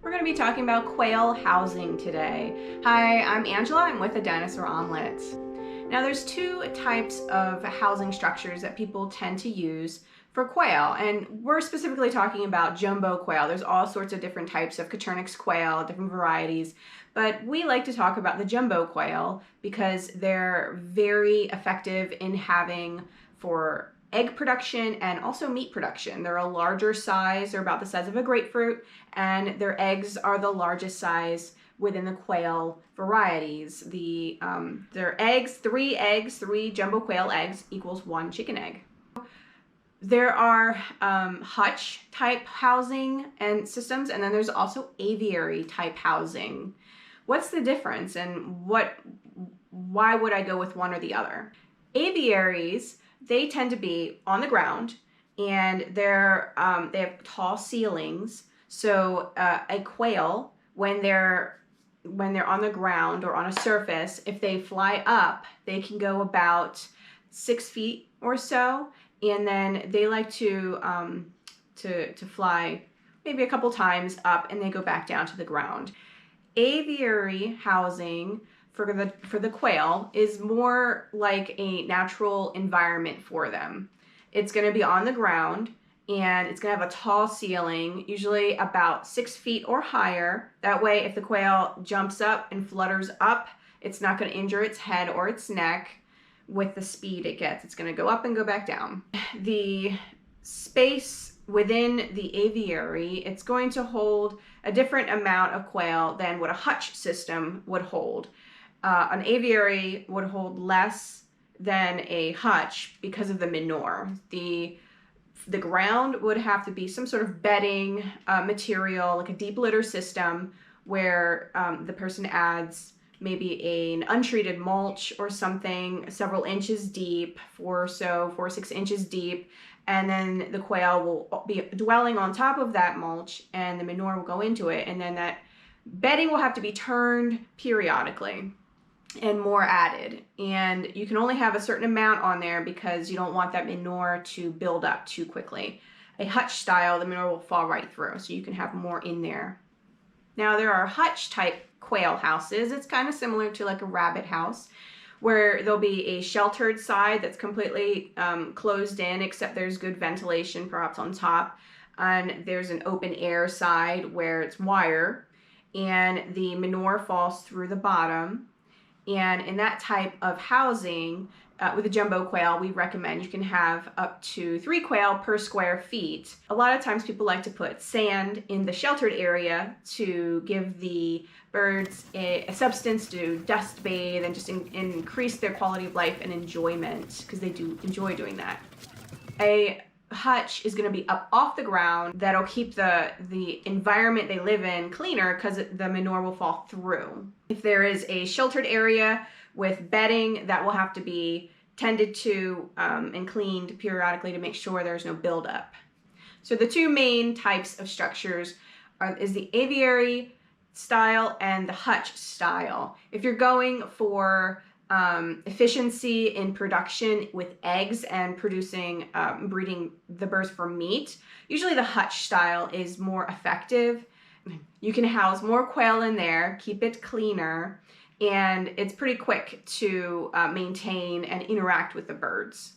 We're going to be talking about quail housing today. Hi, I'm Angela. I'm with a Dinosaur Omelet. Now there's two types of housing structures that people tend to use for quail, and we're specifically talking about jumbo quail. There's all sorts of different types of Coturnix quail, different varieties, but we like to talk about the jumbo quail because they're very effective in having for egg production and also meat production. They're a larger size, they're about the size of a grapefruit, and their eggs are the largest size within the quail varieties. Their eggs, three jumbo quail eggs equals one chicken egg. There are hutch type housing and systems, and then there's also aviary type housing. What's the difference, and why would I go with one or the other? Aviaries, they tend to be on the ground, and they have tall ceilings. So a quail, when they're on the ground or on a surface, if they fly up, they can go about 6 feet or so, and then they like to fly maybe a couple times up, and they go back down to the ground. Aviary housing for the quail is more like a natural environment for them. It's going to be on the ground, and it's going to have a tall ceiling, usually about 6 feet or higher. That way, if the quail jumps up and flutters up, it's not going to injure its head or its neck with the speed it gets. It's going to go up and go back down. The space within the aviary, it's going to hold a different amount of quail than what a hutch system would hold. An aviary would hold less than a hutch because of the manure. The ground would have to be some sort of bedding material, like a deep litter system, where the person adds maybe an untreated mulch or something several inches deep, 4 or 6 inches deep, and then the quail will be dwelling on top of that mulch, and the manure will go into it, and then that bedding will have to be turned periodically and more added, and you can only have a certain amount on there because you don't want that manure to build up too quickly. A hutch style, the manure will fall right through, so you can have more in there. Now there are hutch type quail houses. It's kind of similar to like a rabbit house, where there'll be a sheltered side that's completely closed in, except there's good ventilation perhaps on top, and there's an open air side where it's wire, and the manure falls through the bottom. And in that type of housing, with a jumbo quail, we recommend you can have up to 3 quail per square feet. A lot of times people like to put sand in the sheltered area to give the birds a substance to dust bathe and just increase their quality of life and enjoyment, because they do enjoy doing that. A hutch is going to be up off the ground. That'll keep the environment they live in cleaner because the manure will fall through. If there is a sheltered area with bedding, that will have to be tended to and cleaned periodically to make sure there's no buildup. So the two main types of structures is the aviary style and the hutch style. If you're going for efficiency in production with eggs and producing, breeding the birds for meat, usually the hutch style is more effective. You can house more quail in there, keep it cleaner, and it's pretty quick to maintain and interact with the birds.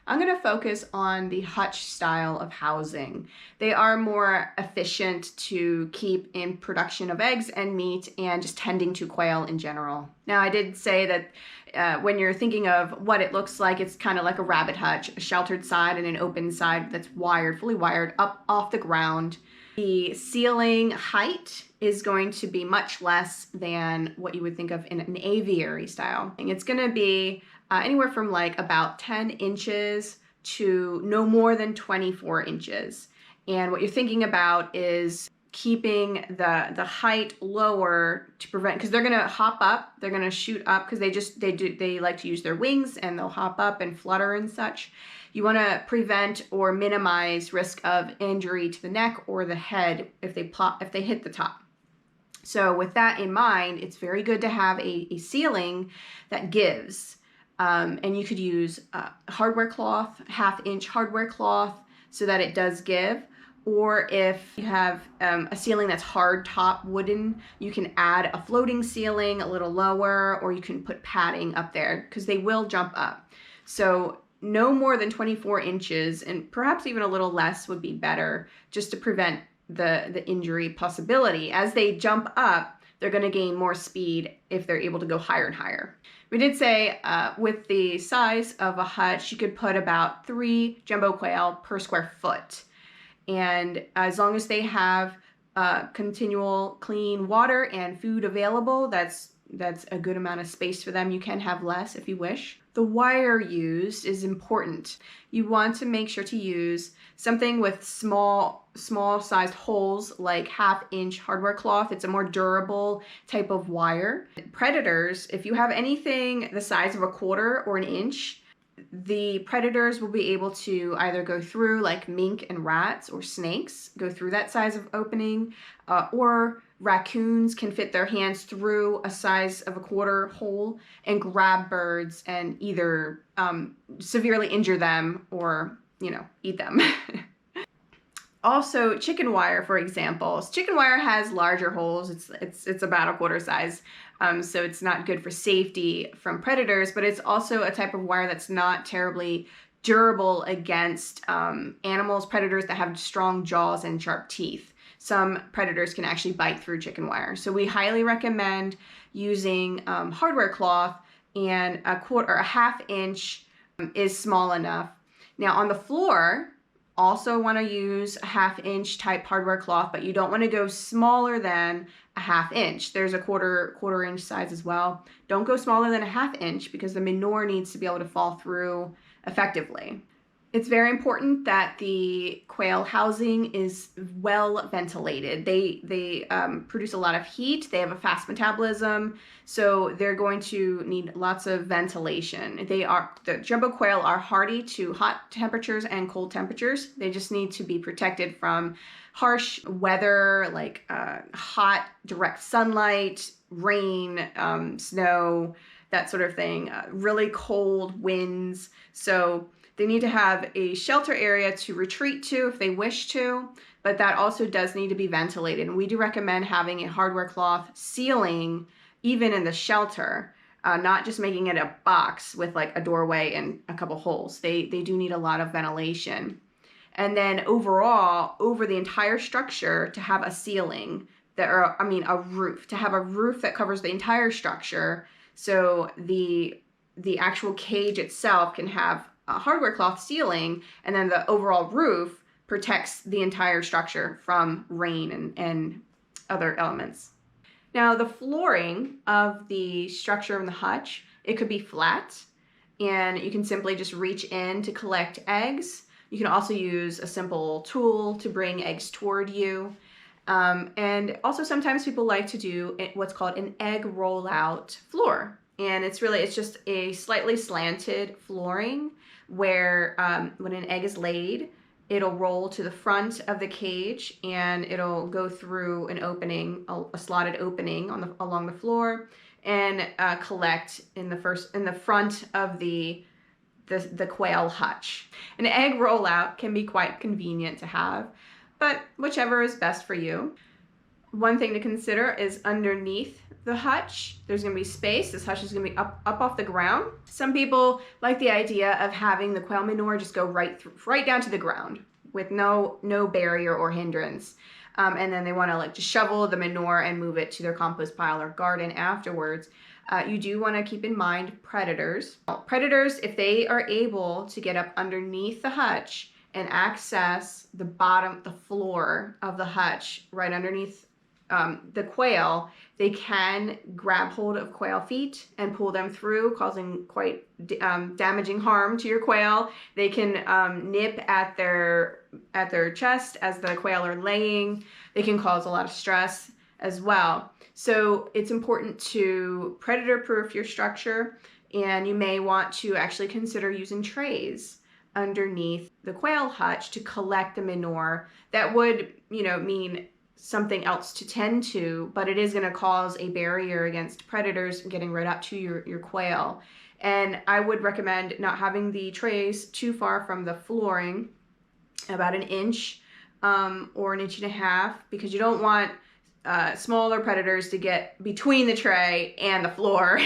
I'm going to focus on the hutch style of housing. They are more efficient to keep in production of eggs and meat and just tending to quail in general. Now, I did say that when you're thinking of what it looks like, it's kind of like a rabbit hutch, a sheltered side and an open side that's wired, fully wired up off the ground. The ceiling height is going to be much less than what you would think of in an aviary style. And it's going to be anywhere from like about 10 inches to no more than 24 inches. And what you're thinking about is keeping the height lower to prevent, because they're going to hop up, they're going to shoot up, because they like to use their wings, and they'll hop up and flutter and such. You want to prevent or minimize risk of injury to the neck or the head if they hit the top. So with that in mind, it's very good to have a ceiling that gives. And you could use hardware cloth, 1/2 inch hardware cloth, so that it does give. Or if you have a ceiling that's hard top wooden, you can add a floating ceiling a little lower, or you can put padding up there because they will jump up. So no more than 24 inches, and perhaps even a little less would be better, just to prevent the injury possibility. As they jump up, they're going to gain more speed if they're able to go higher and higher. We did say with the size of a hutch, you could put about 3 jumbo quail per square foot. And as long as they have continual clean water and food available, that's a good amount of space for them. You can have less if you wish. The wire used is important. You want to make sure to use something with small sized holes, like 1/2-inch hardware cloth. It's a more durable type of wire. Predators, if you have anything the size of 1/4 or 1 inch, the predators will be able to either go through, like mink and rats or snakes, go through that size of opening, or raccoons can fit their hands through a size of 1/4 hole and grab birds and either severely injure them or, eat them. Also, chicken wire, for example. Chicken wire has larger holes. It's about 1/4 size, so it's not good for safety from predators, but it's also a type of wire that's not terribly durable against animals, predators that have strong jaws and sharp teeth. Some predators can actually bite through chicken wire. So we highly recommend using hardware cloth, and 1/2 inch is small enough. Now on the floor, also want to use a 1/2-inch type hardware cloth, but you don't want to go smaller than a 1/2 inch. There's a quarter inch size as well. Don't go smaller than a 1/2 inch because the manure needs to be able to fall through effectively. It's very important that the quail housing is well ventilated. They produce a lot of heat. They have a fast metabolism, so they're going to need lots of ventilation. The jumbo quail are hardy to hot temperatures and cold temperatures. They just need to be protected from harsh weather, like hot direct sunlight, rain, snow, that sort of thing, really cold winds. So they need to have a shelter area to retreat to if they wish to, but that also does need to be ventilated. And we do recommend having a hardware cloth ceiling even in the shelter, not just making it a box with like a doorway and a couple holes. They do need a lot of ventilation. And then overall, over the entire structure, to have a ceiling, a roof, to have a roof that covers the entire structure, so the actual cage itself can have a hardware cloth ceiling, and then the overall roof protects the entire structure from rain and other elements. Now, the flooring of the structure of the hutch, it could be flat, and you can simply just reach in to collect eggs. You can also use a simple tool to bring eggs toward you. And also sometimes people like to do what's called an egg rollout floor. And it's just a slightly slanted flooring where when an egg is laid, it'll roll to the front of the cage and it'll go through an opening, a slotted opening along the floor, and collect in the front of the quail hutch. An egg rollout can be quite convenient to have, but whichever is best for you. One thing to consider is underneath the hutch, there's going to be space. This hutch is going to be up off the ground. Some people like the idea of having the quail manure just go right down to the ground with no barrier or hindrance. And then they want to just shovel the manure and move it to their compost pile or garden afterwards. You do want to keep in mind predators. Predators, if they are able to get up underneath the hutch and access the floor of the hutch right underneath the quail, they can grab hold of quail feet and pull them through, causing quite damaging harm to your quail. They can nip at their chest as the quail are laying. They can cause a lot of stress as well. So it's important to predator-proof your structure, and you may want to actually consider using trays underneath the quail hutch to collect the manure. That would, mean something else to tend to, but it is going to cause a barrier against predators getting right up to your quail. And I would recommend not having the trays too far from the flooring, about 1 inch or 1.5 inches, because you don't want smaller predators to get between the tray and the floor.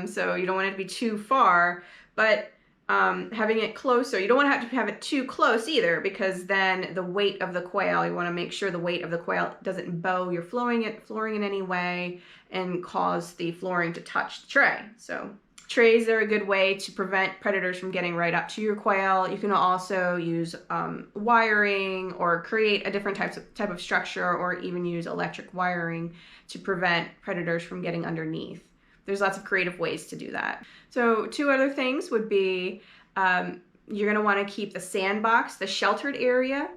So you don't want it to be too far, but having it closer, you don't want to have it too close either, because then the weight of the quail, you want to make sure the weight of the quail doesn't bow your flooring in any way and cause the flooring to touch the tray. So trays are a good way to prevent predators from getting right up to your quail. You can also use wiring, or create a different type of structure, or even use electric wiring to prevent predators from getting underneath. There's lots of creative ways to do that. So 2 other things would be, you're gonna wanna keep the sandbox, the sheltered area,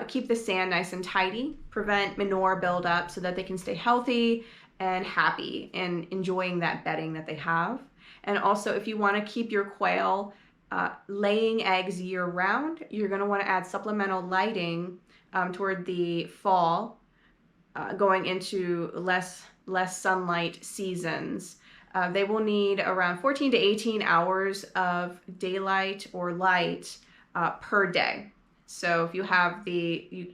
keep the sand nice and tidy, prevent manure buildup so that they can stay healthy and happy and enjoying that bedding that they have. And also, if you wanna keep your quail laying eggs year round, you're gonna wanna add supplemental lighting toward the fall, going into less sunlight seasons. They will need around 14 to 18 hours of daylight or light per day. So if you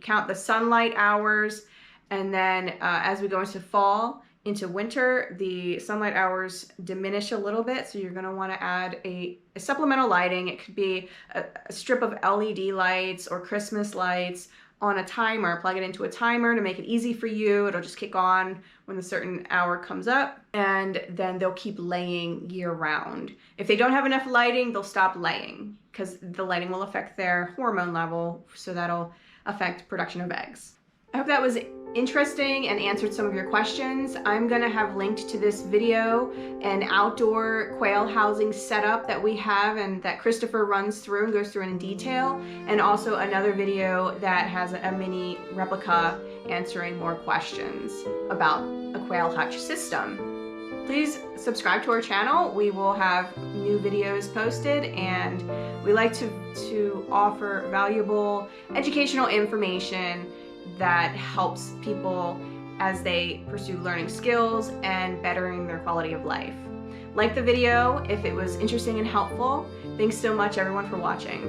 count the sunlight hours, and then as we go into fall, into winter, the sunlight hours diminish a little bit, so you're going to want to add a supplemental lighting. It could be a strip of LED lights or Christmas lights on a timer. Plug it into a timer to make it easy for you. It'll just kick on when a certain hour comes up, and then they'll keep laying year round. If they don't have enough lighting, they'll stop laying, because the lighting will affect their hormone level, so that'll affect production of eggs. I hope that was interesting and answered some of your questions. I'm gonna have linked to this video an outdoor quail housing setup that we have and that Christopher runs through and goes through in detail, and also another video that has a mini replica answering more questions about a quail hutch system. Please subscribe to our channel. We will have new videos posted, and we like to offer valuable educational information that helps people as they pursue learning skills and bettering their quality of life. Like the video if it was interesting and helpful. Thanks so much, everyone, for watching.